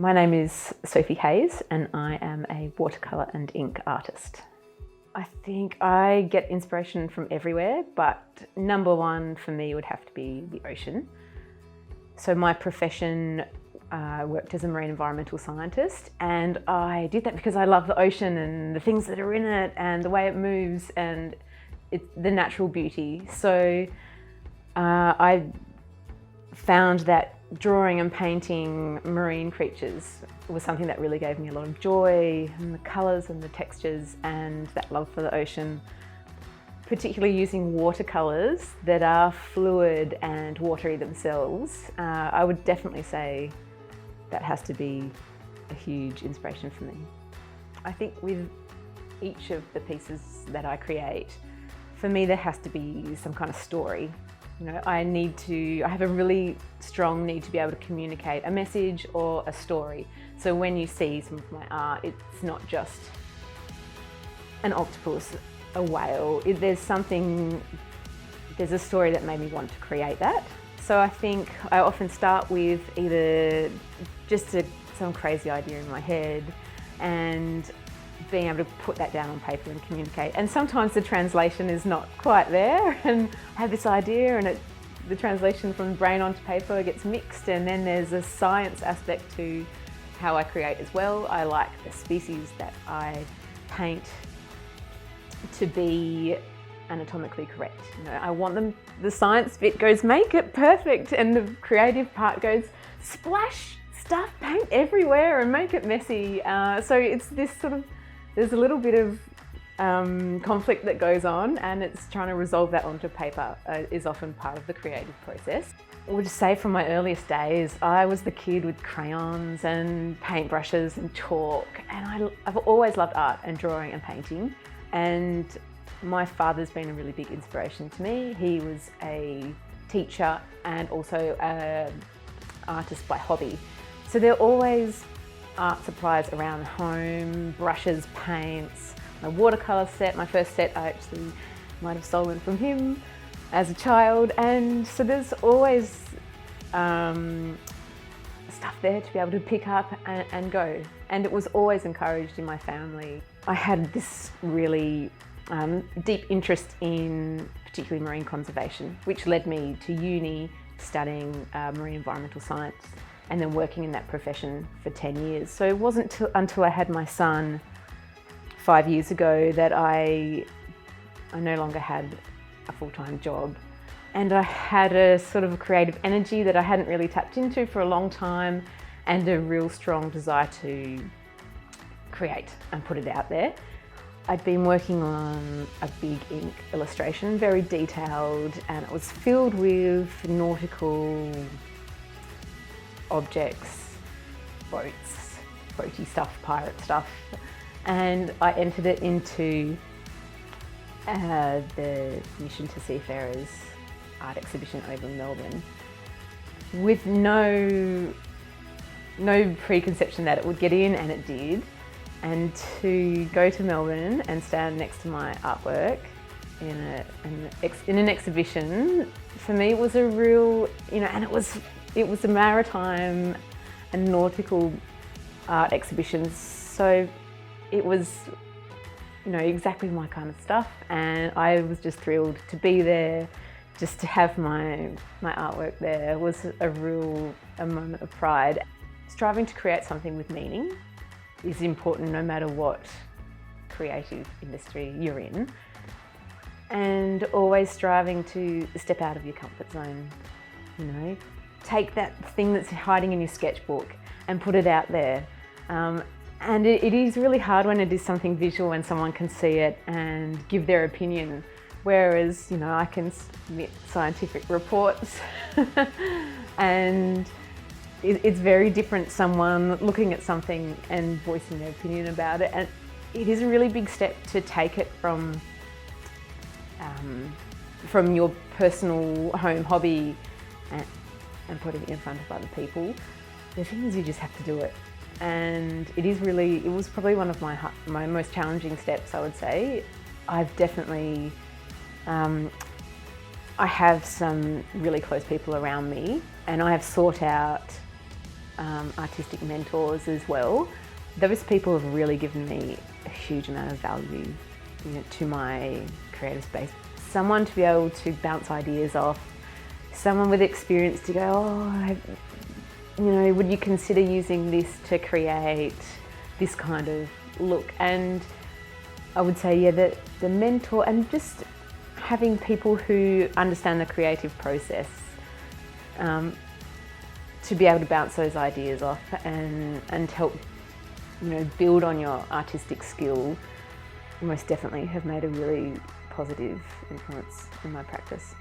My name is Sofie Hayes and I am a watercolour and ink artist. I think I get inspiration from everywhere, but number one for me would have to be the ocean. So my profession worked as a marine environmental scientist, and I did that because I love the ocean and the things that are in it and the way it moves and the natural beauty. So I found that drawing and painting marine creatures was something that really gave me a lot of joy, and the colours and the textures and that love for the ocean, particularly using watercolours that are fluid and watery themselves. I would definitely say that has to be a huge inspiration for me. I think with each of the pieces that I create, for me there has to be some kind of story. You know, I have a really strong need to be able to communicate a message or a story. So when you see some of my art, it's not just an octopus, a whale. There's a story that made me want to create that. So I think I often start with either just some crazy idea in my head and being able to put that down on paper and communicate. And sometimes the translation is not quite there, and I have this idea and the translation from the brain onto paper gets mixed, and then there's a science aspect to how I create as well. I like the species that I paint to be anatomically correct. You know, I want them, the science bit goes make it perfect, and the creative part goes splash stuff, paint everywhere and make it messy. So it's this sort of, there's a little bit of conflict that goes on, and it's trying to resolve that onto paper is often part of the creative process. I would say from my earliest days, I was the kid with crayons and paintbrushes and chalk, and I've always loved art and drawing and painting. And my father's been a really big inspiration to me. He was a teacher and also an artist by hobby. So there are always art supplies around home, brushes, paints, my watercolour set. My first set I actually might have stolen from him as a child, and so there's always stuff there to be able to pick up and go. And it was always encouraged in my family. I had this really deep interest in particularly marine conservation, which led me to uni studying marine environmental science and then working in that profession for 10 years. So it wasn't until I had my son 5 years ago that I no longer had a full-time job. And I had a sort of a creative energy that I hadn't really tapped into for a long time, and a real strong desire to create and put it out there. I'd been working on a big ink illustration, very detailed, and it was filled with nautical objects, boats, boaty stuff, pirate stuff. And I entered it into the Mission to Seafarers art exhibition over in Melbourne with no preconception that it would get in, and it did. And to go to Melbourne and stand next to my artwork in an exhibition, for me was a real, and it was a maritime and nautical art exhibition. So it was, exactly my kind of stuff, and I was just thrilled to be there. Just to have my artwork there was a moment of pride. Striving to create something with meaning is important no matter what creative industry you're in, and always striving to step out of your comfort zone. Take that thing that's hiding in your sketchbook and put it out there. And it is really hard when it is something visual, when someone can see it and give their opinion. Whereas, I can submit scientific reports and it's very different someone looking at something and voicing their opinion about it. And it is a really big step to take it from your personal home hobby and putting it in front of other people. The thing is, you just have to do it. And it was probably one of my most challenging steps, I would say. I've definitely, I have some really close people around me, and I have sought out artistic mentors as well. Those people have really given me a huge amount of value, to my creative space. Someone to be able to bounce ideas off, someone with experience to go, would you consider using this to create this kind of look? And I would say, that the mentor, and just having people who understand the creative process, to be able to bounce those ideas off and help, build on your artistic skill, most definitely have made a really positive influence in my practice.